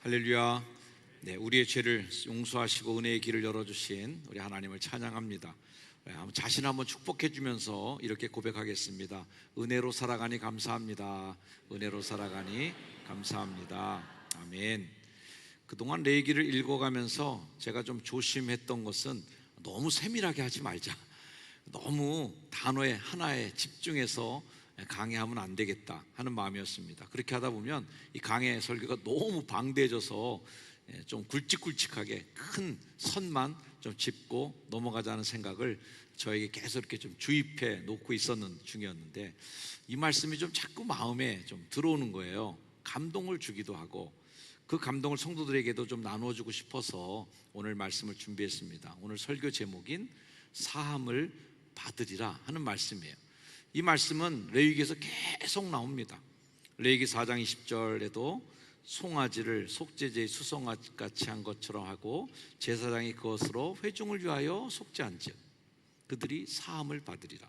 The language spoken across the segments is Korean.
할렐루야. 네, 우리의 죄를 용서하시고 은혜의 길을 열어주신 우리 하나님을 찬양합니다. 자신 한번 축복해 주면서 이렇게 고백하겠습니다. 은혜로 살아가니 감사합니다. 은혜로 살아가니 감사합니다. 아멘. 그동안 레위기를 읽어가면서 제가 좀 조심했던 것은 너무 세밀하게 하지 말자, 너무 단어에 하나에 집중해서 강해하면 안 되겠다 하는 마음이었습니다. 그렇게 하다 보면 이 강해 설교가 너무 방대해져서 좀 굵직굵직하게 큰 선만 좀 짚고 넘어가자는 생각을 저에게 계속 이렇게 좀 주입해 놓고 있었는 중이었는데, 이 말씀이 좀 자꾸 마음에 좀 들어오는 거예요. 감동을 주기도 하고 그 감동을 성도들에게도 좀 나눠주고 싶어서 오늘 말씀을 준비했습니다. 오늘 설교 제목인 사함을 받으리라 하는 말씀이에요. 이 말씀은 레위기에서 계속 나옵니다. 레위기 4장 20절에도 송아지를 속죄제의 수송아지같이 한 것처럼 하고 제사장이 그것으로 회중을 위하여 속죄한즉 그들이 사함을 받으리라.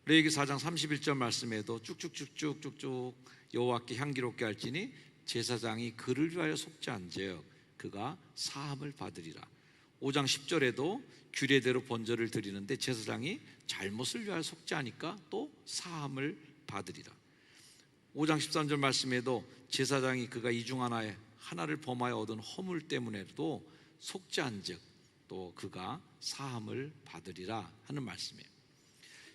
레위기 4장 31절 말씀에도 쭉쭉쭉쭉쭉쭉 여호와께 향기롭게 할지니 제사장이 그를 위하여 속죄한즉 그가 사함을 받으리라. 5장 10절에도 규례대로 번제를 드리는데 제사장이 잘못을 위하여 속죄하니까 또 사함을 받으리라. 5장 13절 말씀에도 제사장이 그가 이 중 하나를 범하여 얻은 허물 때문에도 속죄한즉 또 그가 사함을 받으리라 하는 말씀이에요.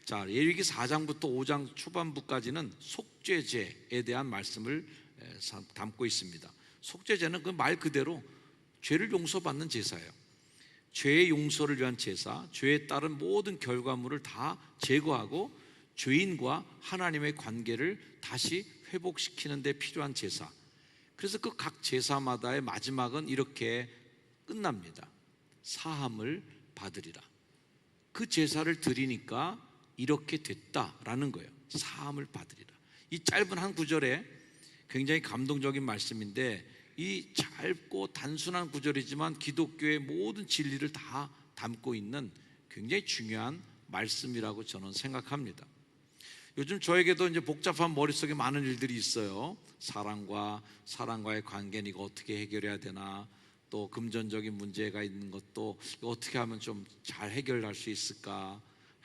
자, 레위기 4장부터 5장 초반부까지는 속죄제에 대한 말씀을 담고 있습니다. 속죄제는 그 말 그대로 죄를 용서받는 제사예요. 죄의 용서를 위한 제사, 죄에 따른 모든 결과물을 다 제거하고 죄인과 하나님의 관계를 다시 회복시키는 데 필요한 제사. 그래서 그 각 제사마다의 마지막은 이렇게 끝납니다. 사함을 받으리라. 그 제사를 드리니까 이렇게 됐다라는 거예요. 사함을 받으리라. 이 짧은 한 구절에 굉장히 감동적인 말씀인데, 이 짧고 단순한 구절이지만 기독교의 모든 진리를 다 담고 있는 굉장히 중요한 말씀이라고 저는 생각합니다. 요즘 저에게도 이제 복잡한 머릿속에 많은 일들이 있어요. 사랑과의 관계는 이거 어떻게 해결해야 되나, 또 금전적인 문제가 있는 것도 어떻게 하면 좀 잘 해결할 수 있을까,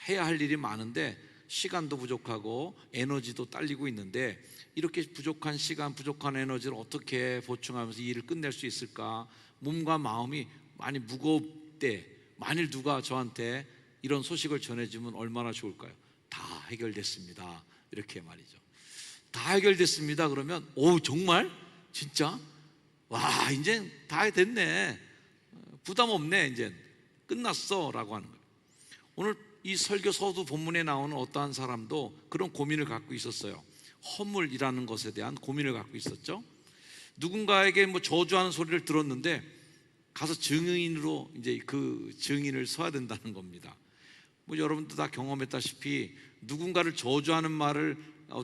해야 할 일이 많은데 시간도 부족하고 에너지도 딸리고 있는데, 이렇게 부족한 시간, 부족한 에너지를 어떻게 보충하면서 이 일을 끝낼 수 있을까? 몸과 마음이 많이 무거울 때 만일 누가 저한테 이런 소식을 전해주면 얼마나 좋을까요? 다 해결됐습니다, 이렇게 말이죠. 다 해결됐습니다 그러면 정말? 진짜? 와, 이제 다 됐네, 부담 없네, 이제 끝났어 라고 하는 거예요. 오늘 이 설교 서두 본문에 나오는 어떠한 사람도 그런 고민을 갖고 있었어요. 허물이라는 것에 대한 고민을 갖고 있었죠. 누군가에게 저주하는 소리를 들었는데 가서 증인으로 이제 그 증인을 서야 된다는 겁니다. 여러분도 다 경험했다시피 누군가를 저주하는 말을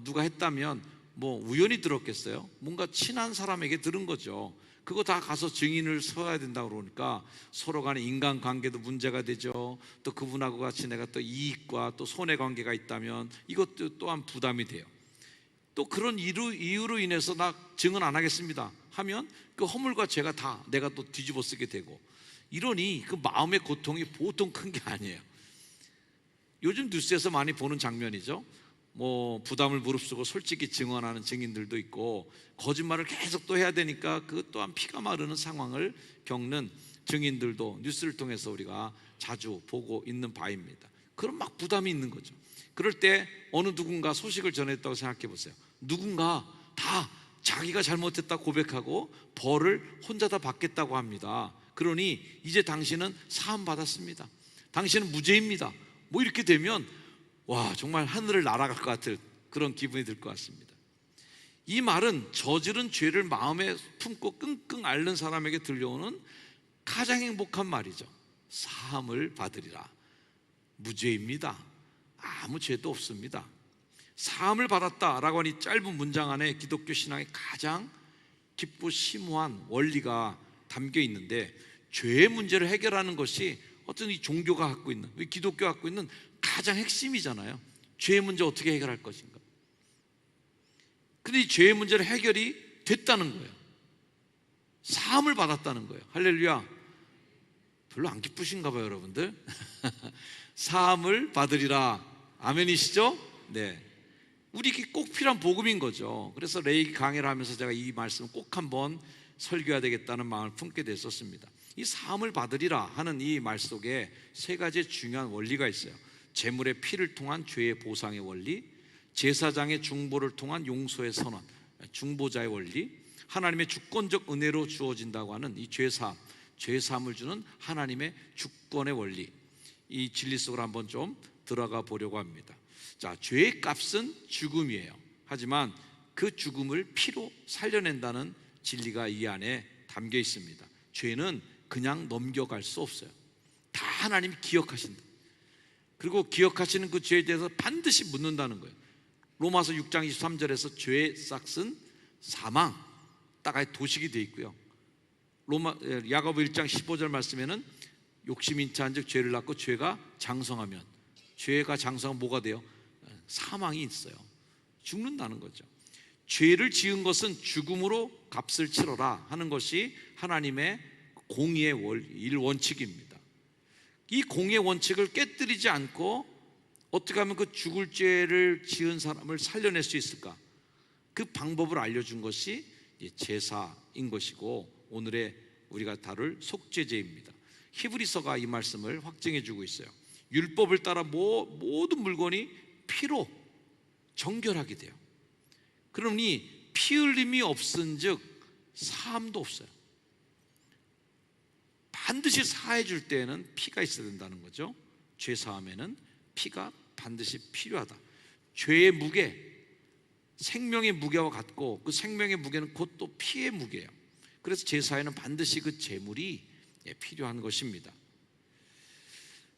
누가 했다면 우연히 들었겠어요? 뭔가 친한 사람에게 들은 거죠. 그거 다 가서 증인을 서야 된다고 그러니까 서로 간의 인간관계도 문제가 되죠. 또 그분하고 같이 내가 또 이익과 또 손해관계가 있다면 이것도 또한 부담이 돼요. 또 그런 이유로 인해서 나 증언 안 하겠습니다 하면 그 허물과 죄가 다 내가 또 뒤집어 쓰게 되고, 이러니 그 마음의 고통이 보통 큰 게 아니에요. 요즘 뉴스에서 많이 보는 장면이죠. 부담을 무릅쓰고 솔직히 증언하는 증인들도 있고, 거짓말을 계속 또 해야 되니까 그 또한 피가 마르는 상황을 겪는 증인들도 뉴스를 통해서 우리가 자주 보고 있는 바입니다. 그럼 막 부담이 있는 거죠. 그럴 때 어느 누군가 소식을 전했다고 생각해 보세요. 누군가 다 자기가 잘못했다 고백하고 벌을 혼자 다 받겠다고 합니다. 그러니 이제 당신은 사함 받았습니다, 당신은 무죄입니다, 이렇게 되면 와, 정말 하늘을 날아갈 것 같은 그런 기분이 들 것 같습니다. 이 말은 저지른 죄를 마음에 품고 끙끙 앓는 사람에게 들려오는 가장 행복한 말이죠. 사함을 받으리라. 무죄입니다, 아무 죄도 없습니다. 사함을 받았다라고 하는 이 짧은 문장 안에 기독교 신앙의 가장 깊고 심오한 원리가 담겨 있는데, 죄의 문제를 해결하는 것이 어떤 이 종교가 갖고 있는, 우리 기독교가 갖고 있는 가장 핵심이잖아요. 죄의 문제 어떻게 해결할 것인가. 근데 이 죄의 문제를 해결이 됐다는 거예요. 사함을 받았다는 거예요. 할렐루야. 별로 안 기쁘신가 봐요, 여러분들. 사함을 받으리라. 아멘이시죠? 네. 우리에게 꼭 필요한 복음인 거죠. 그래서 레이기 강의를 하면서 제가 이 말씀을 꼭 한번 설교해야 되겠다는 마음을 품게 됐었습니다. 이 사함을 받으리라 하는 이 말 속에 세 가지 중요한 원리가 있어요. 제물의 피를 통한 죄의 보상의 원리, 제사장의 중보를 통한 용서의 선언, 중보자의 원리, 하나님의 주권적 은혜로 주어진다고 하는 이 죄사함을 주는 하나님의 주권의 원리, 이 진리 속으로 한번 좀 들어가 보려고 합니다. 자, 죄의 값은 죽음이에요. 하지만 그 죽음을 피로 살려낸다는 진리가 이 안에 담겨 있습니다. 죄는 그냥 넘겨갈 수 없어요. 다 하나님이 기억하신다. 그리고 기억하시는 그 죄에 대해서 반드시 묻는다는 거예요. 로마서 6장 23절에서 죄의 싹은 사망, 딱 도식이 되어 있고요. 야고보 1장 15절 말씀에는 욕심이 인차한 즉 죄를 낳고 죄가 장성하면, 죄가 장성하면 뭐가 돼요? 사망이 있어요. 죽는다는 거죠. 죄를 지은 것은 죽음으로 값을 치러라 하는 것이 하나님의 공의의 원칙입니다. 이 공의의 원칙을 깨뜨리지 않고 어떻게 하면 그 죽을 죄를 지은 사람을 살려낼 수 있을까? 그 방법을 알려준 것이 제사인 것이고, 오늘의 우리가 다룰 속죄제입니다. 히브리서가 이 말씀을 확증해 주고 있어요. 율법을 따라 모든 물건이 피로 정결하게 돼요. 그러니 피 흘림이 없은 즉 사함도 없어요. 반드시 사해 줄 때에는 피가 있어야 된다는 거죠. 죄 사함에는 피가 반드시 필요하다. 죄의 무게, 생명의 무게와 같고, 그 생명의 무게는 곧 또 피의 무게예요. 그래서 제사에는 반드시 그 제물이 필요한 것입니다.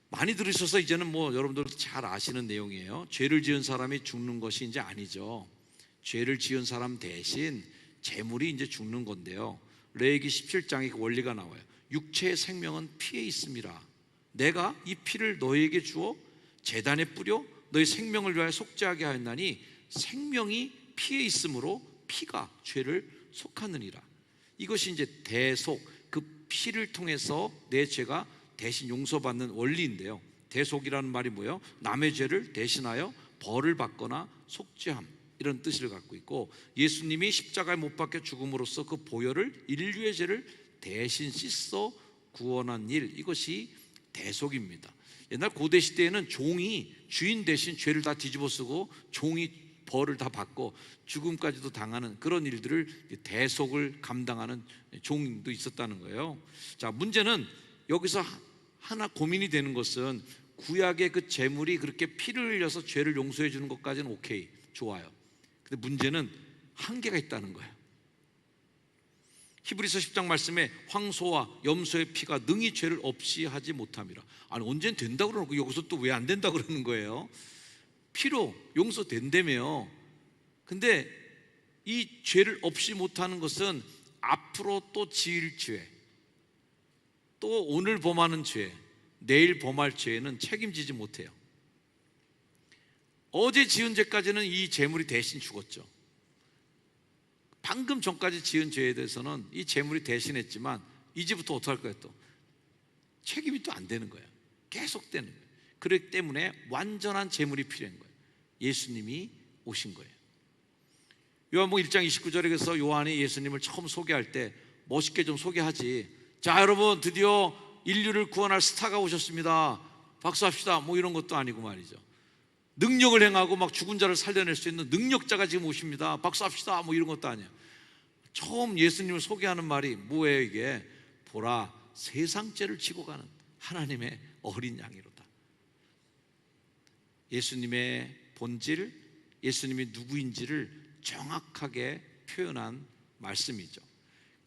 많이 들으셔서 이제는 여러분들도 잘 아시는 내용이에요. 죄를 지은 사람이 죽는 것이 이제 아니죠. 죄를 지은 사람 대신 제물이 이제 죽는 건데요. 레위기 17장에 그 원리가 나와요. 육체의 생명은 피에 있음이라. 내가 이 피를 너희에게 주어 제단에 뿌려 너희 생명을 위하여 속죄하게 하였나니 생명이 피에 있으므로 피가 죄를 속하느니라. 이것이 이제 대속, 그 피를 통해서 내 죄가 대신 용서받는 원리인데요. 대속이라는 말이 뭐예요? 남의 죄를 대신하여 벌을 받거나 속죄함, 이런 뜻을 갖고 있고, 예수님이 십자가에 못 박혀 죽음으로써 그 보혈을 인류의 죄를 대신 씻어 구원한 일, 이것이 대속입니다. 옛날 고대 시대에는 종이 주인 대신 죄를 다 뒤집어 쓰고 종이 벌을 다 받고 죽음까지도 당하는 그런 일들을 대속을 감당하는 종도 있었다는 거예요. 자, 문제는 여기서 하나 고민이 되는 것은, 구약의 그 제물이 그렇게 피를 흘려서 죄를 용서해 주는 것까지는 오케이, 좋아요. 근데 문제는 한계가 있다는 거예요. 히브리서 10장 말씀에 황소와 염소의 피가 능히 죄를 없이 하지 못함이라. 아니, 언젠 된다고 그러고 여기서 또 왜 안 된다고 그러는 거예요? 피로 용서된다며. 근데 이 죄를 없이 못하는 것은 앞으로 또 지을 죄, 또 오늘 범하는 죄, 내일 범할 죄에는 책임지지 못해요. 어제 지은 죄까지는 이 제물이 대신 죽었죠. 방금 전까지 지은 죄에 대해서는 이 제물이 대신했지만 이제부터 어떻게 할 거예요? 또 책임이 또 안 되는 거예요. 계속 되는 거예요. 그렇기 때문에 완전한 제물이 필요한 거예요. 예수님이 오신 거예요. 요한복음 1장 29절에서 요한이 예수님을 처음 소개할 때 멋있게 좀 소개하지. 자, 여러분, 드디어 인류를 구원할 스타가 오셨습니다. 박수합시다. 이런 것도 아니고 말이죠. 능력을 행하고 막 죽은 자를 살려낼 수 있는 능력자가 지금 오십니다. 박수합시다. 이런 것도 아니에요. 처음 예수님을 소개하는 말이 뭐예요? 이게 보라, 세상 죄를 지고 가는 하나님의 어린 양이로다. 예수님의 본질, 예수님이 누구인지를 정확하게 표현한 말씀이죠.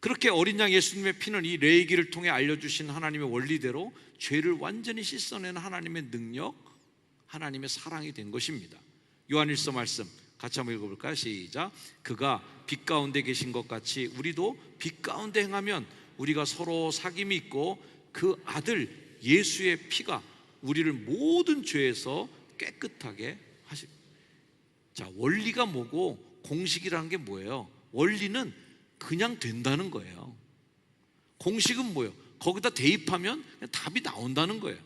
그렇게 어린 양 예수님의 피는 이 레위기를 통해 알려주신 하나님의 원리대로 죄를 완전히 씻어내는 하나님의 능력, 하나님의 사랑이 된 것입니다. 요한일서 말씀 같이 한번 읽어볼까요? 시작. 그가 빛 가운데 계신 것 같이 우리도 빛 가운데 행하면 우리가 서로 사귐이 있고 그 아들 예수의 피가 우리를 모든 죄에서 깨끗하게 하시. 자, 원리가 뭐고 공식이라는 게 뭐예요? 원리는 그냥 된다는 거예요. 공식은 뭐예요? 거기다 대입하면 그냥 답이 나온다는 거예요.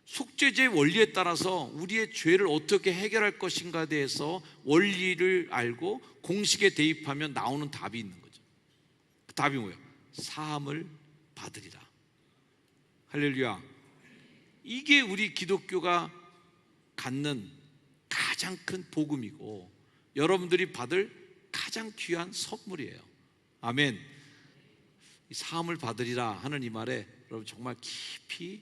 속죄제의 원리에 따라서 우리의 죄를 어떻게 해결할 것인가에 대해서 원리를 알고 공식에 대입하면 나오는 답이 있는 거죠. 그 답이 뭐예요? 사함을 받으리라. 할렐루야. 이게 우리 기독교가 갖는 가장 큰 복음이고 여러분들이 받을 가장 귀한 선물이에요. 아멘. 이 사함을 받으리라 하는 이 말에 여러분 정말 깊이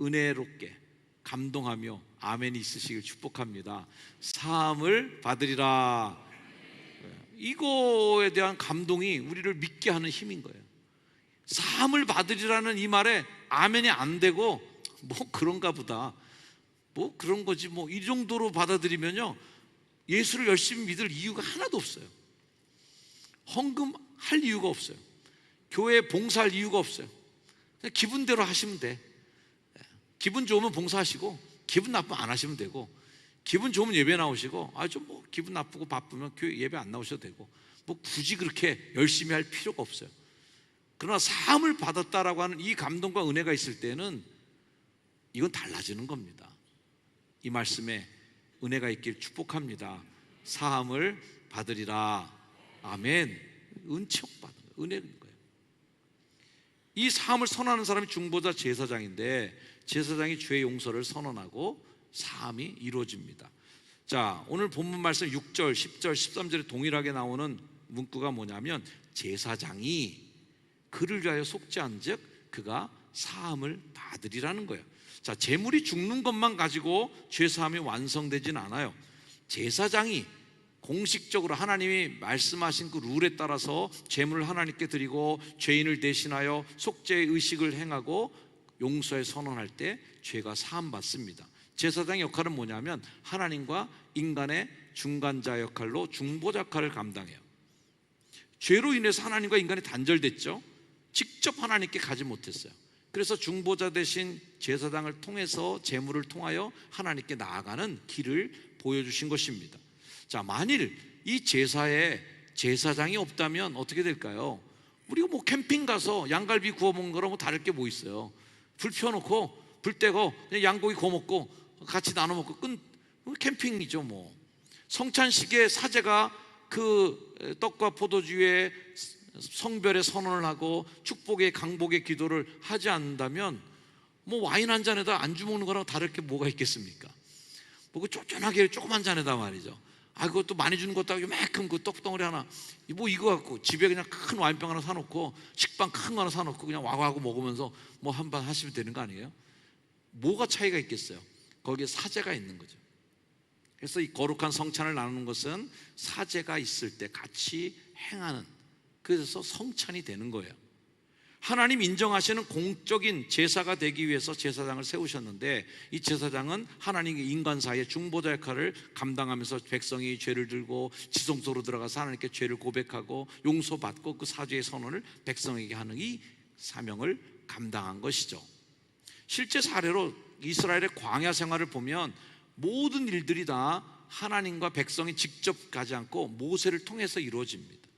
은혜롭게 감동하며 아멘이 있으시길 축복합니다. 사함을 받으리라. 이거에 대한 감동이 우리를 믿게 하는 힘인 거예요. 사함을 받으리라는 이 말에 아멘이 안 되고 뭐 그런가 보다, 뭐 그런 거지 뭐 이 정도로 받아들이면요 예수를 열심히 믿을 이유가 하나도 없어요. 헌금할 이유가 없어요. 교회에 봉사할 이유가 없어요. 그냥 기분대로 하시면 돼. 기분 좋으면 봉사하시고 기분 나쁘면 안 하시면 되고, 기분 좋으면 예배 나오시고 좀 뭐 기분 나쁘고 바쁘면 교회 예배 안 나오셔도 되고, 뭐 굳이 그렇게 열심히 할 필요가 없어요. 그러나 사함을 받았다라고 하는 이 감동과 은혜가 있을 때는 이건 달라지는 겁니다. 이 말씀에 은혜가 있길 축복합니다. 사함을 받으리라. 아멘. 은총 받은 거예요. 은혜인 거예요. 이 사함을 선언하는 사람이 중보자 제사장인데, 제사장이 죄의 용서를 선언하고 사함이 이루어집니다. 자, 오늘 본문 말씀 6절, 10절, 13절에 동일하게 나오는 문구가 뭐냐면 제사장이 그를 위하여 속죄한 즉 그가 사함을 받으리라는 거예요. 자, 제물이 죽는 것만 가지고 죄사함이 완성되진 않아요. 제사장이 공식적으로 하나님이 말씀하신 그 룰에 따라서 제물을 하나님께 드리고 죄인을 대신하여 속죄의 의식을 행하고 용서에 선언할 때 죄가 사함받습니다. 제사장의 역할은 뭐냐면 하나님과 인간의 중간자 역할로 중보자 역할을 감당해요. 죄로 인해서 하나님과 인간이 단절됐죠. 직접 하나님께 가지 못했어요. 그래서 중보자 대신 제사장을 통해서 제물을 통하여 하나님께 나아가는 길을 보여주신 것입니다. 자, 만일 이 제사에 제사장이 없다면 어떻게 될까요? 우리가 뭐 캠핑 가서 양갈비 구워 먹는 거랑 뭐 다를 게 뭐 있어요? 불 펴놓고 불 떼고 그냥 양고기 구워 먹고 같이 나눠 먹고 끝, 캠핑이죠 뭐. 성찬식에 사제가 그 떡과 포도주에 성별의 선언을 하고 축복의 강복의 기도를 하지 않는다면 뭐 와인 한 잔에다 안주 먹는 거랑 다를 게 뭐가 있겠습니까? 뭐 그 쫀쫀하게 조그만 잔에다 말이죠. 그것도 많이 주는 것도 아니고 요만큼 그 떡덩어리 하나 뭐 이거 갖고 집에 그냥 큰 와인병 하나 사놓고 식빵 큰 거 하나 사놓고 그냥 와구와구 먹으면서 뭐 한 번 하시면 되는 거 아니에요? 뭐가 차이가 있겠어요? 거기에 사제가 있는 거죠. 그래서 이 거룩한 성찬을 나누는 것은 사제가 있을 때 같이 행하는, 그래서 성찬이 되는 거예요. 하나님 인정하시는 공적인 제사가 되기 위해서 제사장을 세우셨는데, 이 제사장은 하나님과 인간 사이의 중보자 역할을 감당하면서 백성이 죄를 들고 지성소로 들어가서 하나님께 죄를 고백하고 용서받고 그 사죄의 선언을 백성에게 하는 이 사명을 감당한 것이죠. 실제 사례로 이스라엘의 광야 생활을 보면 모든 일들이 다 하나님과 백성이 직접 가지 않고 모세를 통해서 이루어집니다.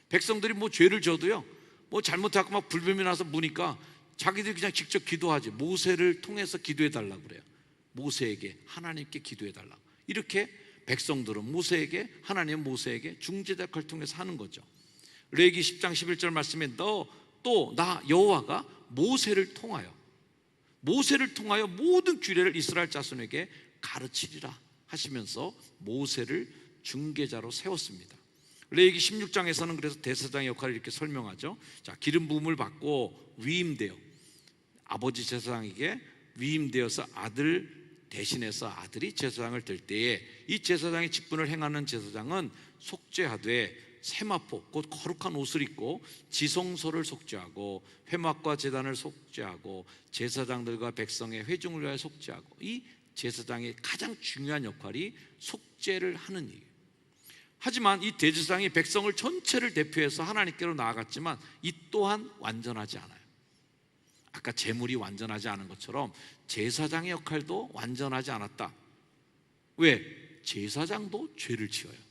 백성들이 뭐 죄를 져도요, 뭐 잘못하고 막 불뱀이 나서 무니까 자기들이 그냥 직접 기도하지, 모세를 통해서 기도해 달라고 그래요. 모세에게, 하나님께 기도해 달라고. 이렇게 백성들은 모세에게, 하나님은 모세에게 중재자 역할을 통해서 하는 거죠. 레위기 10장 11절 말씀에 나 여호와가 모세를 통하여 모든 규례를 이스라엘 자손에게 가르치리라 하시면서 모세를 중개자로 세웠습니다. 레위기 16장에서는 그래서 대제사장의 역할을 이렇게 설명하죠. 자, 기름 부음을 받고 위임되어 아버지 제사장에게 위임되어서 아들 대신해서 아들이 제사장을 될 때에 이 제사장의 직분을 행하는 제사장은 속죄하되 세마포 곧 거룩한 옷을 입고 지성소를 속죄하고 회막과 제단을 속죄하고 제사장들과 백성의 회중을 위하여 속죄하고, 이 제사장의 가장 중요한 역할이 속죄를 하는 일이에요. 하지만 이 대제사장이 백성을 전체를 대표해서 하나님께로 나아갔지만 이 또한 완전하지 않아요. 아까 제물이 완전하지 않은 것처럼 제사장의 역할도 완전하지 않았다. 왜? 제사장도 죄를 지어요.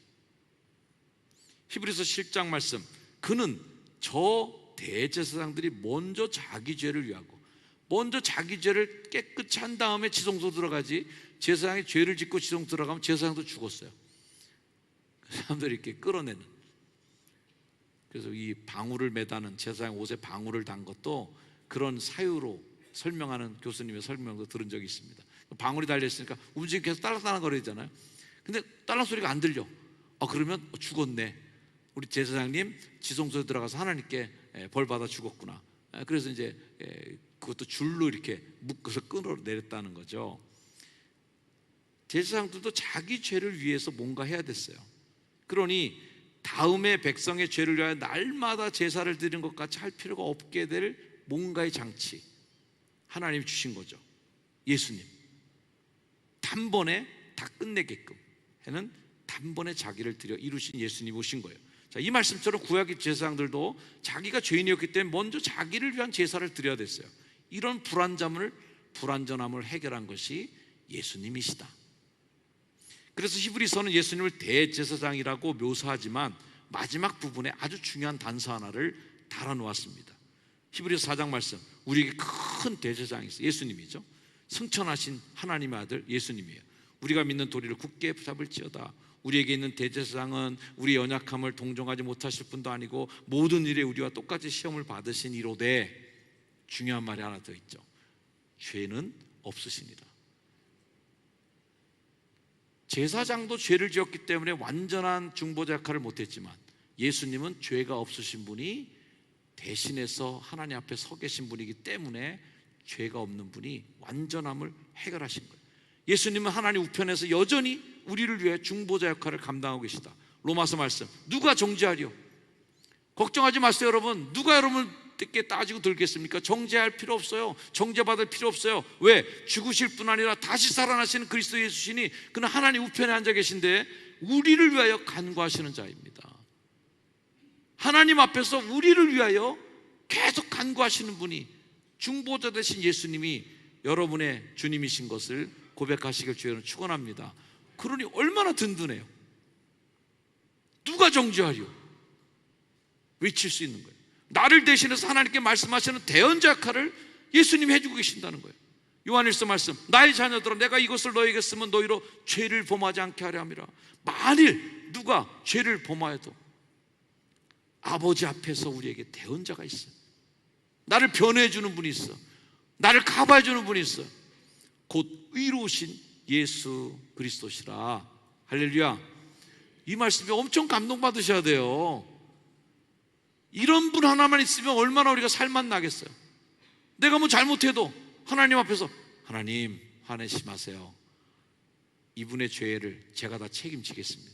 히브리서 7장 말씀, 그는 저 대제사장들이 먼저 자기 죄를 위하고 먼저 자기 죄를 깨끗이 한 다음에 지성소 들어가지, 제사장이 죄를 짓고 지성소 들어가면 제사장도 죽었어요. 사람들이 이렇게 끌어내는. 그래서 이 방울을 매다는, 제사장 옷에 방울을 단 것도 그런 사유로 설명하는 교수님의 설명도 들은 적이 있습니다. 방울이 달려있으니까 움직이고 계속 딸랑딸랑거리잖아요. 근데 딸랑 소리가 안 들려. 그러면 죽었네, 우리 제사장님 지성소에 들어가서 하나님께 벌 받아 죽었구나. 그래서 이제 그것도 줄로 이렇게 묶어서 끌어내렸다는 거죠. 제사장들도 자기 죄를 위해서 뭔가 해야 됐어요. 그러니 다음에 백성의 죄를 위하여 날마다 제사를 드리는 것 같이 할 필요가 없게 될 뭔가의 장치, 하나님이 주신 거죠. 예수님, 단번에 다 끝내게끔 해는 단번에 자기를 드려 이루신 예수님 오신 거예요. 자, 이 말씀처럼 구약의 제사장들도 자기가 죄인이었기 때문에 먼저 자기를 위한 제사를 드려야 됐어요. 이런 불완전함을 해결한 것이 예수님이시다. 그래서 히브리서는 예수님을 대제사장이라고 묘사하지만 마지막 부분에 아주 중요한 단서 하나를 달아놓았습니다. 히브리서 4장 말씀, 우리에게 큰 대제사장이 있어요. 예수님이죠. 승천하신 하나님의 아들 예수님이에요. 우리가 믿는 도리를 굳게 잡을지어다. 우리에게 있는 대제사장은 우리 연약함을 동정하지 못하실 분도 아니고 모든 일에 우리와 똑같이 시험을 받으신 이로되, 중요한 말이 하나 더 있죠. 죄는 없으시니라. 제사장도 죄를 지었기 때문에 완전한 중보자 역할을 못했지만 예수님은 죄가 없으신 분이 대신해서 하나님 앞에 서 계신 분이기 때문에 죄가 없는 분이 완전함을 해결하신 거예요. 예수님은 하나님 우편에서 여전히 우리를 위해 중보자 역할을 감당하고 계시다. 로마서 말씀, 누가 정죄하리요? 걱정하지 마세요 여러분. 누가 여러분께 따지고 들겠습니까? 정죄할 필요 없어요. 정죄받을 필요 없어요. 왜? 죽으실 뿐 아니라 다시 살아나시는 그리스도 예수시니 그는 하나님 우편에 앉아 계신데 우리를 위하여 간구하시는 자입니다. 하나님 앞에서 우리를 위하여 계속 간구하시는 분이, 중보자 되신 예수님이 여러분의 주님이신 것을 고백하시길 주여는 축원합니다. 그러니 얼마나 든든해요. 누가 정죄하리요? 외칠 수 있는 거예요. 나를 대신해서 하나님께 말씀하시는 대언자 역할을 예수님이 해주고 계신다는 거예요. 요한일서 말씀, 나의 자녀들아 내가 이것을 너에게 쓰면 너희로 죄를 범하지 않게 하려 함이라. 만일 누가 죄를 범하여도 아버지 앞에서 우리에게 대언자가 있어요. 나를 변호해 주는 분이 있어. 나를 가봐해 주는 분이 있어. 곧 의로우신 예수 그리스도시라. 할렐루야. 이 말씀에 엄청 감동받으셔야 돼요. 이런 분 하나만 있으면 얼마나 우리가 살만 나겠어요. 내가 뭐 잘못해도 하나님 앞에서, 하나님 화내지 마세요. 이분의 죄를 제가 다 책임지겠습니다.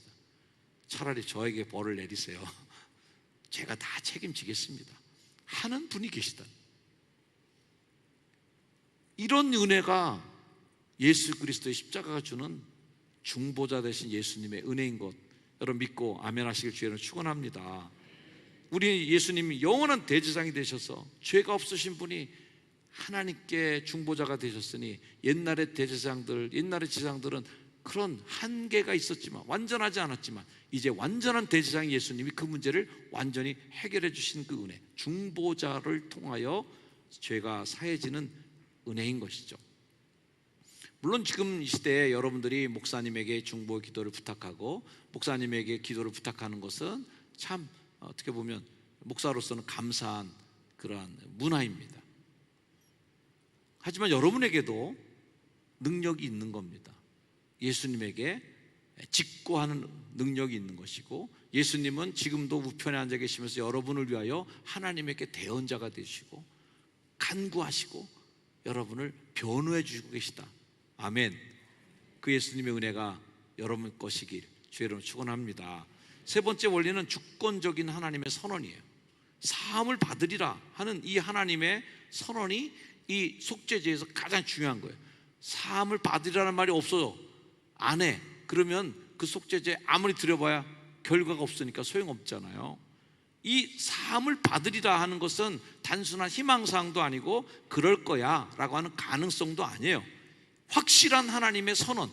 차라리 저에게 벌을 내리세요. 제가 다 책임지겠습니다 하는 분이 계시다. 이런 은혜가 예수 그리스도의 십자가가 주는 중보자 되신 예수님의 은혜인 것, 여러분 믿고 아멘 하시길 주여는 축원합니다. 우리 예수님이 영원한 대제사장이 되셔서 죄가 없으신 분이 하나님께 중보자가 되셨으니 옛날의 대제사장들, 옛날의 제사장들은 그런 한계가 있었지만, 완전하지 않았지만 이제 완전한 대제사장 예수님이 그 문제를 완전히 해결해 주신 그 은혜, 중보자를 통하여 죄가 사해지는 은혜인 것이죠. 물론 지금 이 시대에 여러분들이 목사님에게 중보 기도를 부탁하고 목사님에게 기도를 부탁하는 것은 참 어떻게 보면 목사로서는 감사한 그러한 문화입니다. 하지만 여러분에게도 능력이 있는 겁니다. 예수님에게 직고하는 능력이 있는 것이고, 예수님은 지금도 우편에 앉아 계시면서 여러분을 위하여 하나님에게 대언자가 되시고 간구하시고 여러분을 변호해 주시고 계시다. 아멘. 그 예수님의 은혜가 여러분 것이길 주의 이름으로 축원합니다. 세 번째 원리는 주권적인 하나님의 선언이에요. 사함을 받으리라 하는 이 하나님의 선언이 이 속죄제에서 가장 중요한 거예요. 사함을 받으리라는 말이 없어요. 안 해. 그러면 그 속죄제 아무리 드려봐야 결과가 없으니까 소용없잖아요. 이 사함을 받으리라 하는 것은 단순한 희망사항도 아니고 그럴 거야 라고 하는 가능성도 아니에요. 확실한 하나님의 선언,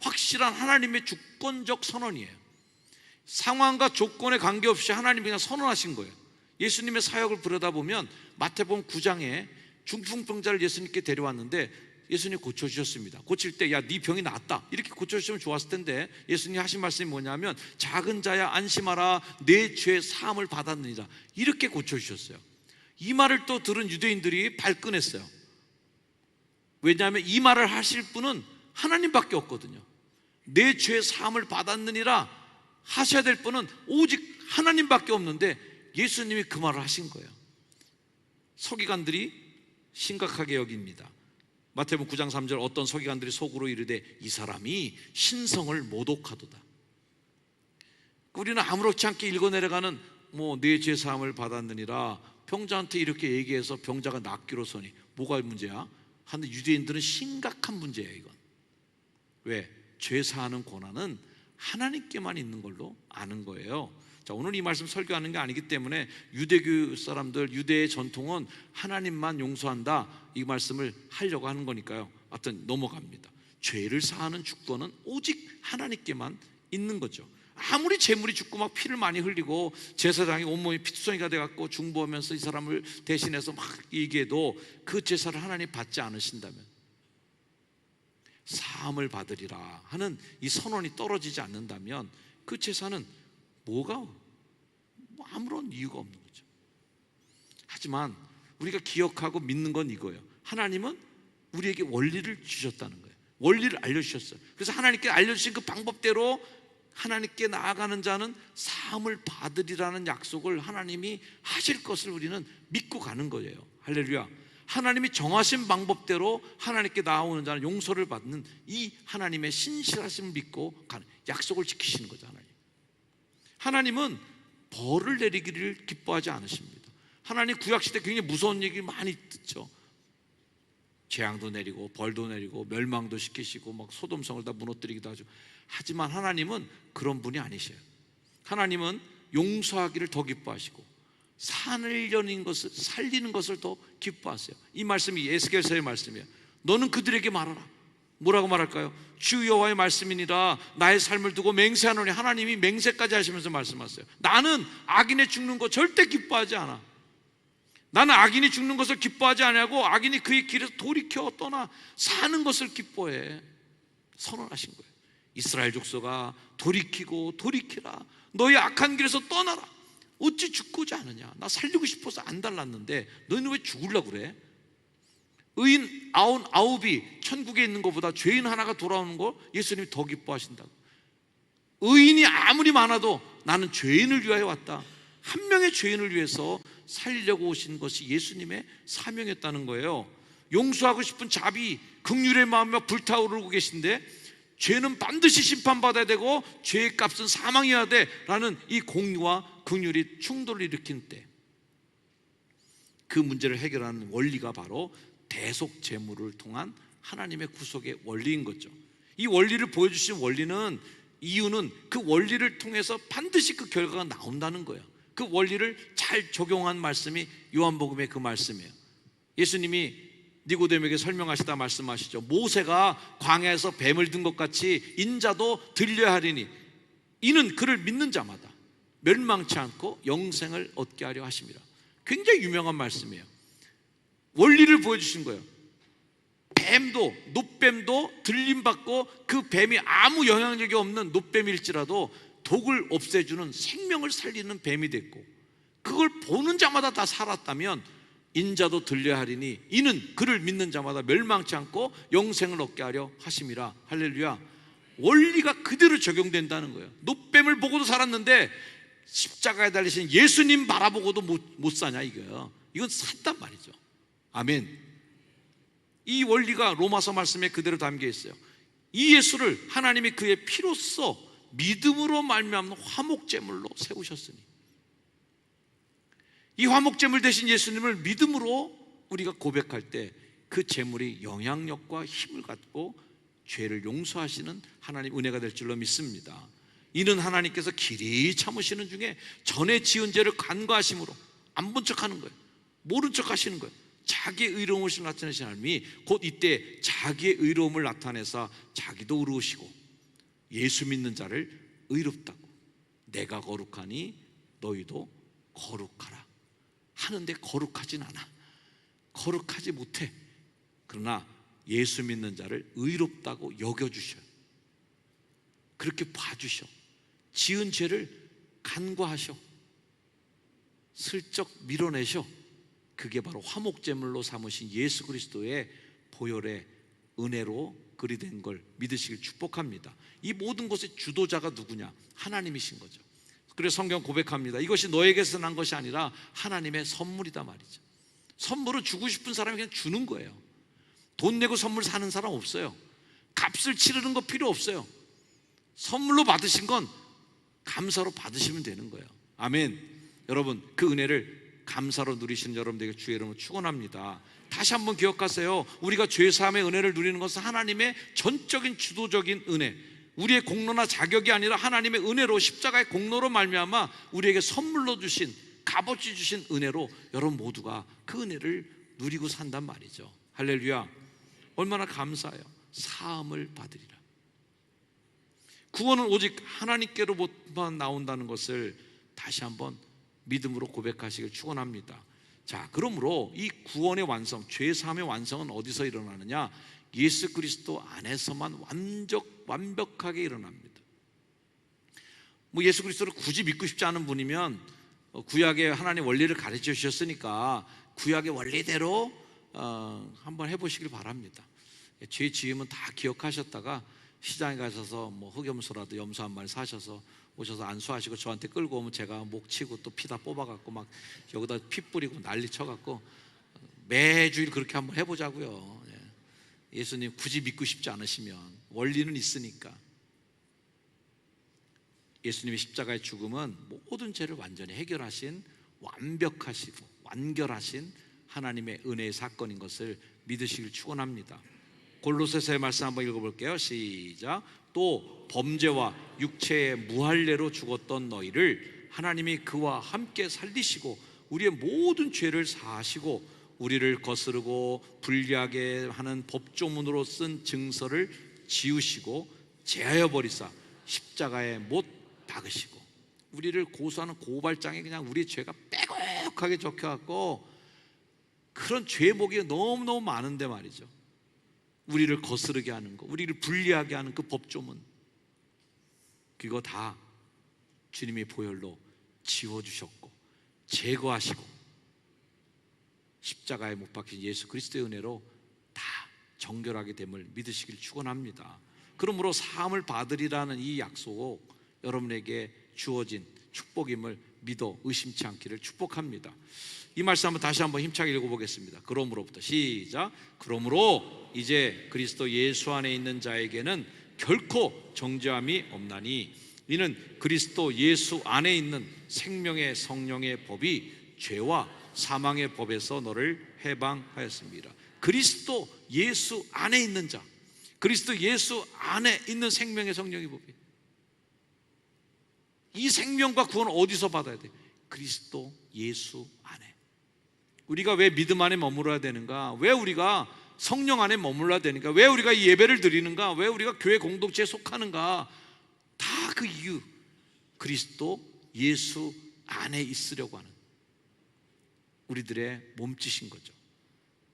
확실한 하나님의 주권적 선언이에요. 상황과 조건에 관계없이 하나님이 그냥 선언하신 거예요. 예수님의 사역을 들여다보면 마태복음 9장에 중풍병자를 예수님께 데려왔는데 예수님이 고쳐주셨습니다. 고칠 때 야, 네 병이 나았다 이렇게 고쳐주시면 좋았을 텐데 예수님이 하신 말씀이 뭐냐면 작은 자야 안심하라 내 죄 사함을 받았느니라 이렇게 고쳐주셨어요. 이 말을 또 들은 유대인들이 발끈했어요. 왜냐하면 이 말을 하실 분은 하나님밖에 없거든요. 내 죄 사함을 받았느니라 하셔야 될 분은 오직 하나님밖에 없는데 예수님이 그 말을 하신 거예요. 서기관들이 심각하게 여깁니다. 마태복음 9장 3절 어떤 서기관들이 속으로 이르되 이 사람이 신성을 모독하도다. 우리는 아무렇지 않게 읽어내려가는 내 죄 사함을 받았느니라 병자한테 이렇게 얘기해서 병자가 낫기로서니 뭐가 문제야? 하는데 유대인들은 심각한 문제예요. 이건 왜? 죄 사하는 권한은 하나님께만 있는 걸로 아는 거예요. 자, 오늘 이 말씀 설교하는 게 아니기 때문에 유대교 사람들, 유대의 전통은 하나님만 용서한다 이 말씀을 하려고 하는 거니까요. 하여튼 넘어갑니다. 죄를 사하는 주권은 오직 하나님께만 있는 거죠. 아무리 재물이 죽고 막 피를 많이 흘리고 제사장이 온몸이 피투성이가 돼갖고 중보하면서 이 사람을 대신해서 막 얘기해도 그 제사를 하나님 받지 않으신다면 사함을 받으리라 하는 이 선언이 떨어지지 않는다면 그 제사는 뭐가 아무런 이유가 없는 거죠. 하지만 우리가 기억하고 믿는 건 이거예요. 하나님은 우리에게 원리를 주셨다는 거예요. 원리를 알려주셨어요. 그래서 하나님께 알려주신 그 방법대로 하나님께 나아가는 자는 사함을 받으리라는 약속을 하나님이 하실 것을 우리는 믿고 가는 거예요. 할렐루야. 하나님이 정하신 방법대로 하나님께 나아오는 자는 용서를 받는 이 하나님의 신실하심을 믿고 가는 약속을 지키시는 거죠. 하나님은 벌을 내리기를 기뻐하지 않으십니다. 하나님 구약시대 굉장히 무서운 얘기 많이 듣죠. 재앙도 내리고 벌도 내리고 멸망도 시키시고 막 소돔성을 다 무너뜨리기도 하죠. 하지만 하나님은 그런 분이 아니셔요. 하나님은 용서하기를 더 기뻐하시고 살리는 것을 더 기뻐하세요. 이 말씀이 에스겔서의 말씀이에요. 너는 그들에게 말하라. 뭐라고 말할까요? 주 여호와의 말씀이니라 나의 삶을 두고 맹세하노니. 하나님이 맹세까지 하시면서 말씀하세요. 나는 악인의 죽는 거 절대 기뻐하지 않아. 나는 악인이 죽는 것을 기뻐하지 않냐고 악인이 그의 길에서 돌이켜 떠나 사는 것을 기뻐해 선언하신 거예요. 이스라엘 족속아 돌이키고 돌이키라. 너희 악한 길에서 떠나라. 어찌 죽고자 하느냐. 나 살리고 싶어서 안 달랐는데 너희는 왜 죽으려고 그래? 의인 99이 천국에 있는 것보다 죄인 하나가 돌아오는 거 예수님이 더 기뻐하신다고. 의인이 아무리 많아도 나는 죄인을 위하여 왔다. 한 명의 죄인을 위해서 살리려고 오신 것이 예수님의 사명이었다는 거예요. 용서하고 싶은 자비, 긍휼의 마음이 불타오르고 계신데 죄는 반드시 심판받아야 되고 죄의 값은 사망이어야 돼 라는 이 공의와 긍휼이 충돌을 일으킨 때 그 문제를 해결하는 원리가 바로 대속 제물을 통한 하나님의 구속의 원리인 거죠. 이 원리를 보여주신 원리는 이유는 그 원리를 통해서 반드시 그 결과가 나온다는 거예요. 그 원리를 잘 적용한 말씀이 요한복음의 그 말씀이에요. 예수님이 니고데모에게 설명하시다 말씀하시죠. 모세가 광야에서 뱀을 든 것 같이 인자도 들려야 하리니 이는 그를 믿는 자마다 멸망치 않고 영생을 얻게 하려 하심이라. 굉장히 유명한 말씀이에요. 원리를 보여주신 거예요. 뱀도 놋뱀도 들림받고 그 뱀이 아무 영향력이 없는 놋뱀일지라도 독을 없애주는 생명을 살리는 뱀이 됐고 그걸 보는 자마다 다 살았다면 인자도 들려야 하리니 이는 그를 믿는 자마다 멸망치 않고 영생을 얻게 하려 하심이라. 할렐루야. 원리가 그대로 적용된다는 거예요. 놋뱀을 보고도 살았는데 십자가에 달리신 예수님 바라보고도 못 사냐 이거예요. 이건 샀단 말이죠. 아멘. 이 원리가 로마서 말씀에 그대로 담겨 있어요. 이 예수를 하나님이 그의 피로써 믿음으로 말미암는 화목제물로 세우셨으니 이 화목제물 대신 예수님을 믿음으로 우리가 고백할 때 그 제물이 영향력과 힘을 갖고 죄를 용서하시는 하나님 은혜가 될 줄로 믿습니다. 이는 하나님께서 길이 참으시는 중에 전에 지은 죄를 간과하심으로 안 본 척하는 거예요. 모른 척 하시는 거예요. 자기의 의로움을 나타내신 하나님이 곧 이때 자기의 의로움을 나타내사 자기도 의로우시고 예수 믿는 자를 의롭다고 내가 거룩하니 너희도 거룩하라 하는데 거룩하진 않아. 거룩하지 못해. 그러나 예수 믿는 자를 의롭다고 여겨주셔요. 그렇게 봐주셔. 지은 죄를 간과하셔. 슬쩍 밀어내셔. 그게 바로 화목제물로 삼으신 예수 그리스도의 보혈의 은혜로 그리 된 걸 믿으시길 축복합니다. 이 모든 것의 주도자가 누구냐? 하나님이신 거죠. 그래서 성경 고백합니다. 이것이 너에게서 난 것이 아니라 하나님의 선물이다 말이죠. 선물을 주고 싶은 사람이 그냥 주는 거예요. 돈 내고 선물 사는 사람 없어요. 값을 치르는 거 필요 없어요. 선물로 받으신 건 감사로 받으시면 되는 거예요. 아멘. 여러분, 그 은혜를 감사로 누리시는 여러분들에게 주의 이름으로 축원합니다. 다시 한번 기억하세요. 우리가 죄사함의 은혜를 누리는 것은 하나님의 전적인 주도적인 은혜, 우리의 공로나 자격이 아니라 하나님의 은혜로, 십자가의 공로로 말미암아 우리에게 선물로 주신, 값없이 주신 은혜로 여러분 모두가 그 은혜를 누리고 산단 말이죠. 할렐루야. 얼마나 감사해요. 사함을 받으리라. 구원은 오직 하나님께로만 나온다는 것을 다시 한번 믿음으로 고백하시길 축원합니다. 자, 그러므로 이 구원의 완성, 죄사함의 완성은 어디서 일어나느냐? 예수 그리스도 안에서만 완벽하게 일어납니다. 뭐 예수 그리스도를 굳이 믿고 싶지 않은 분이면 구약의 하나님 원리를 가르쳐 주셨으니까 구약의 원리대로 한번 해보시길 바랍니다. 죄 지음은 다 기억하셨다가 시장에 가셔서 뭐 흑염소라도 염소 한 마리 사셔서 오셔서 안수하시고 저한테 끌고 오면 제가 목 치고 또 피 다 뽑아갖고 막 여기다 피 뿌리고 난리 쳐갖고 매주일 그렇게 한번 해보자고요. 예수님 굳이 믿고 싶지 않으시면 원리는 있으니까. 예수님의 십자가의 죽음은 모든 죄를 완전히 해결하신, 완벽하시고 완결하신 하나님의 은혜의 사건인 것을 믿으시길 축원합니다. 골로새서의 말씀 한번 읽어볼게요. 시작. 또 범죄와 육체의 무할례로 죽었던 너희를 하나님이 그와 함께 살리시고 우리의 모든 죄를 사하시고 우리를 거스르고 불리하게 하는 법조문으로 쓴 증서를 지우시고 제하여 버리사 십자가에 못 박으시고, 우리를 고소하는 고발장에 그냥 우리의 죄가 빼곡하게 적혀갖고 그런 죄목이 너무너무 많은데 말이죠. 우리를 거스르게 하는 거, 우리를 불리하게 하는 그 법조문, 그거 다 주님의 보혈로 지워주셨고 제거하시고 십자가에 못 박힌 예수 그리스도의 은혜로 다 정결하게 됨을 믿으시길 축원합니다. 그러므로 사함을 받으리라는 이 약속, 여러분에게 주어진 축복임을 믿어 의심치 않기를 축복합니다. 이 말씀 한번 다시 한번 힘차게 읽어보겠습니다. 그러므로부터 시작. 그러므로 이제 그리스도 예수 안에 있는 자에게는 결코 정죄함이 없나니 이는 그리스도 예수 안에 있는 생명의 성령의 법이 죄와 사망의 법에서 너를 해방하였습니다. 그리스도 예수 안에 있는 자, 그리스도 예수 안에 있는 생명의 성령의 법이, 이 생명과 구원을 어디서 받아야 돼? 그리스도 예수 안에. 우리가 왜 믿음 안에 머물러야 되는가? 왜 우리가 성령 안에 머물러야 되는가? 왜 우리가 이 예배를 드리는가? 왜 우리가 교회 공동체에 속하는가? 다 그 이유, 그리스도 예수 안에 있으려고 하는 우리들의 몸짓인 거죠.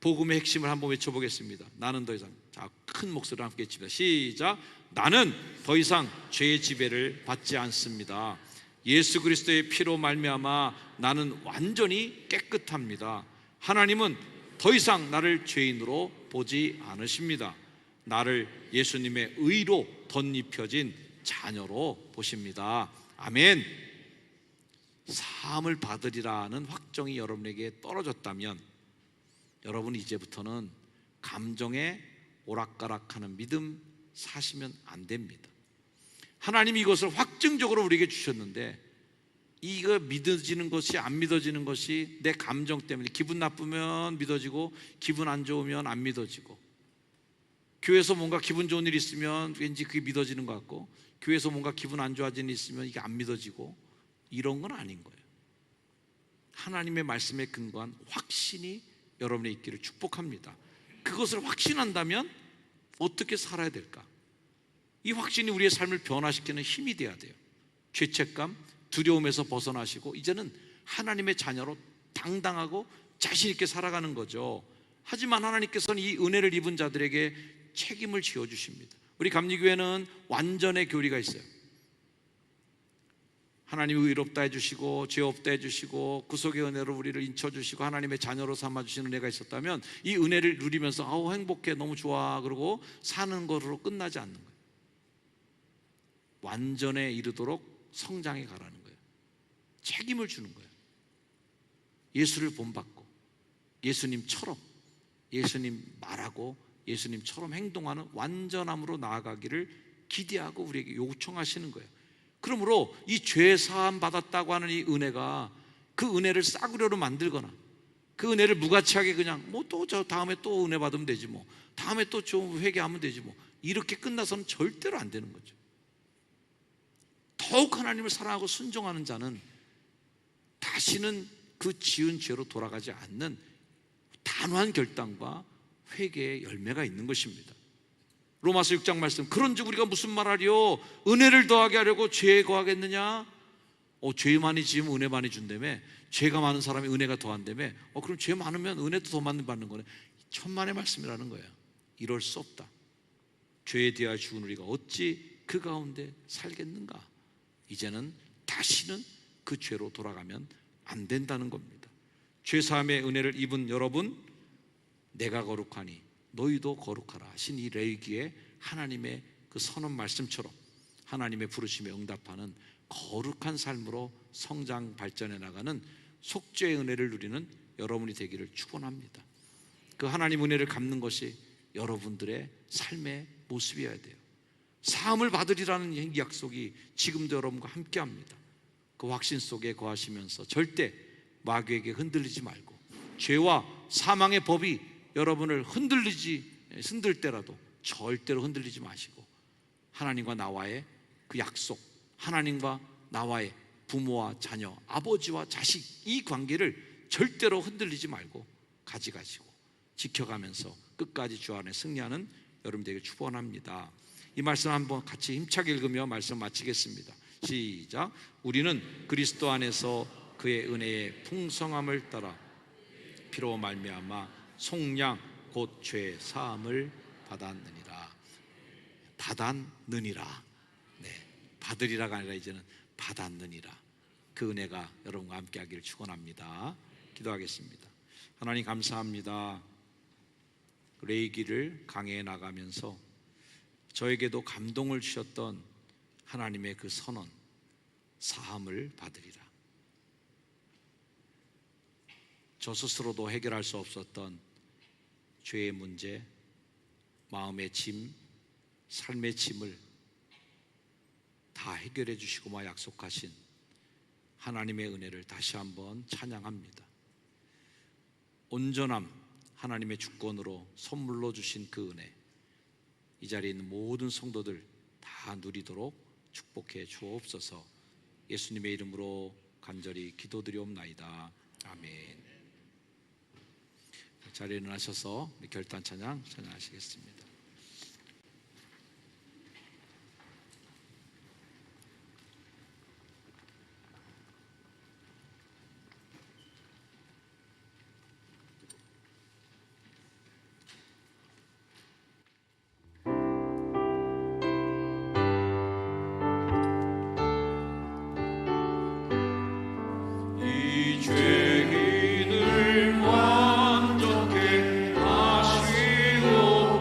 복음의 핵심을 한번 외쳐보겠습니다. 나는 더 이상, 자, 큰 목소리로 함께 외칩니다. 시작. 나는 더 이상 죄의 지배를 받지 않습니다. 예수 그리스도의 피로 말미암아 나는 완전히 깨끗합니다. 하나님은 더 이상 나를 죄인으로 보지 않으십니다. 나를 예수님의 의로 덧입혀진 자녀로 보십니다. 아멘. 사함을 받으리라는 확정이 여러분에게 떨어졌다면 여러분 이제부터는 감정에 오락가락하는 믿음 사시면 안 됩니다. 하나님이 이것을 확증적으로 우리에게 주셨는데 이거 믿어지는 것이 안 믿어지는 것이 내 감정 때문에, 기분 나쁘면 믿어지고 기분 안 좋으면 안 믿어지고, 교회에서 뭔가 기분 좋은 일 있으면 왠지 그게 믿어지는 것 같고 교회에서 뭔가 기분 안 좋아지는 일 있으면 이게 안 믿어지고, 이런 건 아닌 거예요. 하나님의 말씀에 근거한 확신이 여러분의 있기를 축복합니다. 그것을 확신한다면 어떻게 살아야 될까? 이 확신이 우리의 삶을 변화시키는 힘이 돼야 돼요. 죄책감, 두려움에서 벗어나시고 이제는 하나님의 자녀로 당당하고 자신 있게 살아가는 거죠. 하지만 하나님께서는 이 은혜를 입은 자들에게 책임을 지어주십니다. 우리 감리교회는 완전의 교리가 있어요. 하나님이 의롭다 해주시고 죄 없다 해주시고 구속의 은혜로 우리를 인쳐주시고 하나님의 자녀로 삼아주신 은혜가 있었다면 이 은혜를 누리면서 아우 행복해 너무 좋아 그러고 사는 것으로 끝나지 않는 거예요. 완전에 이르도록 성장해 가라는 거예요. 책임을 주는 거예요. 예수를 본받고 예수님처럼 예수님 말하고 예수님처럼 행동하는 완전함으로 나아가기를 기대하고 우리에게 요청하시는 거예요. 그러므로 이 죄 사함 받았다고 하는 이 은혜가 그 은혜를 싸구려로 만들거나 그 은혜를 무가치하게 그냥 뭐 또 저 다음에 또 은혜 받으면 되지 뭐 다음에 또 좀 회개하면 되지 뭐 이렇게 끝나서는 절대로 안 되는 거죠. 더욱 하나님을 사랑하고 순종하는 자는 다시는 그 지은 죄로 돌아가지 않는 단호한 결단과 회개의 열매가 있는 것입니다. 로마서 6장 말씀, 그런즉 우리가 무슨 말하리요? 은혜를 더하게 하려고 죄에 거하겠느냐? 죄 많이 지으면 은혜 많이 준다며. 죄가 많은 사람이 은혜가 더한다며. 그럼 죄 많으면 은혜도 더 많이 받는 거네. 천만의 말씀이라는 거예요. 이럴 수 없다. 죄에 대하여 죽은 우리가 어찌 그 가운데 살겠는가? 이제는 다시는 그 죄로 돌아가면 안 된다는 겁니다. 죄사함의 은혜를 입은 여러분, 내가 거룩하니 너희도 거룩하라 하신 이 레위기의 하나님의 그 선언 말씀처럼 하나님의 부르심에 응답하는 거룩한 삶으로 성장 발전해 나가는 속죄의 은혜를 누리는 여러분이 되기를 축원합니다. 그 하나님 은혜를 갚는 것이 여러분들의 삶의 모습이어야 돼요. 사함을 받으리라는 이 약속이 지금도 여러분과 함께합니다. 그 확신 속에 거하시면서 절대 마귀에게 흔들리지 말고 죄와 사망의 법이 여러분을 흔들 때라도 절대로 흔들리지 마시고 하나님과 나와의 그 약속, 하나님과 나와의 부모와 자녀, 아버지와 자식 이 관계를 절대로 흔들리지 말고 가져가시고 지켜가면서 끝까지 주 안에 승리하는 여러분들에게 축원합니다. 이 말씀 한번 같이 힘차게 읽으며 말씀 마치겠습니다. 시작. 우리는 그리스도 안에서 그의 은혜의 풍성함을 따라 피로 말미암아 속량 곧 죄 사함을 받았느니라. 받았느니라. 네, 받으리라가 아니라 이제는 받았느니라. 그 은혜가 여러분과 함께하기를 축원합니다. 기도하겠습니다. 하나님 감사합니다. 레위기를 강해해 나가면서 저에게도 감동을 주셨던 하나님의 그 선언, 사함을 받으리라. 저 스스로도 해결할 수 없었던 죄의 문제, 마음의 짐, 삶의 짐을 다 해결해 주시고 약속하신 하나님의 은혜를 다시 한번 찬양합니다. 온전함, 하나님의 주권으로 선물로 주신 그 은혜, 이 자리에 있는 모든 성도들 다 누리도록 축복해 주옵소서. 예수님의 이름으로 간절히 기도드리옵나이다. 아멘. 자리에 일어나셔서 결단 찬양 찬양하시겠습니다. 이 죄인을 완전케 하시옵고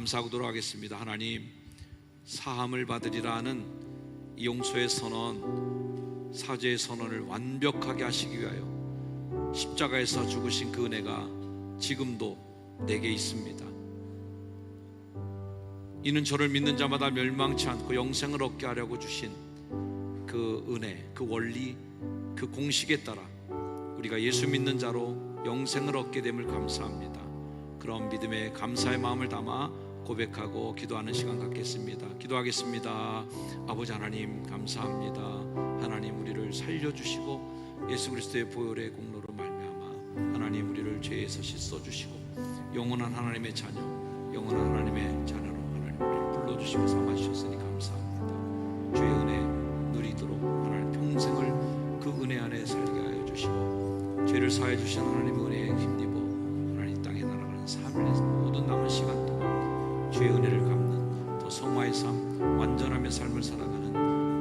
감사하고 돌아가겠습니다. 하나님, 사함을 받으리라 하는 이 용서의 선언, 사죄의 선언을 완벽하게 하시기 위하여 십자가에서 죽으신 그 은혜가 지금도 내게 있습니다. 이는 저를 믿는 자마다 멸망치 않고 영생을 얻게 하려고 주신 그 은혜, 그 원리, 그 공식에 따라 우리가 예수 믿는 자로 영생을 얻게 됨을 감사합니다. 그런 믿음의 감사의 마음을 담아 고백하고 기도하는 시간 갖겠습니다. 기도하겠습니다. 아버지 하나님, 감사합니다. 하나님, 우리를 살려주시고 예수 그리스도의 보혈의 공로로 말미암아 하나님 우리를 죄에서 씻어주시고 영원한 하나님의 자녀, 영원한 하나님의 자녀로 하나님 우리를 불러주시고 삼아주셨으니 감사합니다. 주의 은혜 누리도록 하나님 평생을 그 은혜 안에 살게 하여 주시고 죄를 사해 주신 하나님의 은혜에 힘입어 하나님 땅에 날아가는 삶을 모든 남은 시간 동안 주의 은혜를 갚는 더 성화의 삶, 완전함의 삶을 살아가는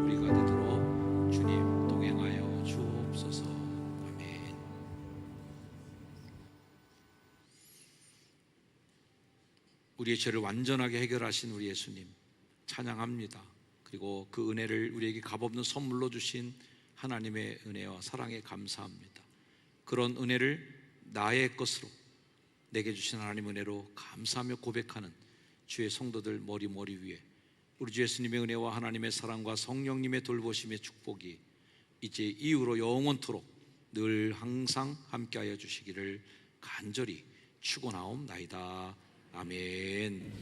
우리가 되도록 주님 동행하여 주옵소서. 아멘. 우리의 죄를 완전하게 해결하신 우리 예수님 찬양합니다. 그리고 그 은혜를 우리에게 값없는 선물로 주신 하나님의 은혜와 사랑에 감사합니다. 그런 은혜를 나의 것으로 내게 주신 하나님의 은혜로 감사하며 고백하는 주의 성도들 머리 위에 우리 주 예수님의 은혜와 하나님의 사랑과 성령님의 돌보심의 축복이 이제 이후로 영원토록 늘 항상 함께하여 주시기를 간절히 축원하옵나이다. 아멘.